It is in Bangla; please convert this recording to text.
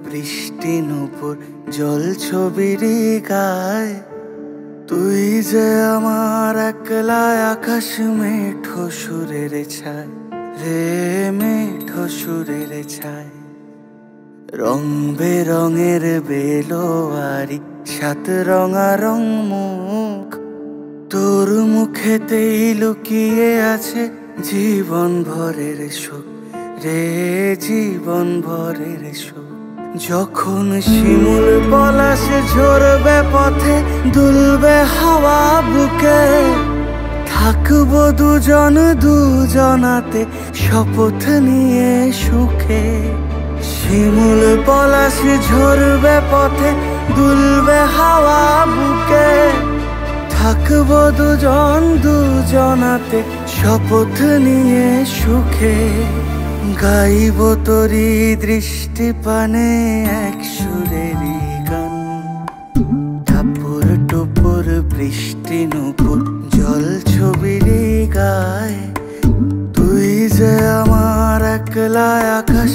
বৃষ্টি নূপুর জল ছবির গায়। তুই যে আমার একলা আকাশ মেঠো সুরের ছায় রে, মেঠো সুরের ছায়। রং বেরঙের বেলোয়ারি সাত রঙা রং মুখ, তোর মুখেতেই লুকিয়ে আছে জীবন ভরের সুখ রে, জীবন ভরের সুখ। যখন শিমুল পলাশ ঝরবে পথে, দুলবে হাওয়া বুকে, থাকবো দুজন দুজনাতে শপথ নিয়ে সুখে। শিমুল পলাশ ঝরবে পথে, দুলবে হাওয়া বুকে, থাকবো দুজন দুজনাতে শপথ নিয়ে সুখে। গাইব তোরি দৃষ্টি পানে এক সুরেরই গান। টাপুর টুপুর বৃষ্টি নূপুর জল ছবির গায়। তুই যে আমার একলা আকাশ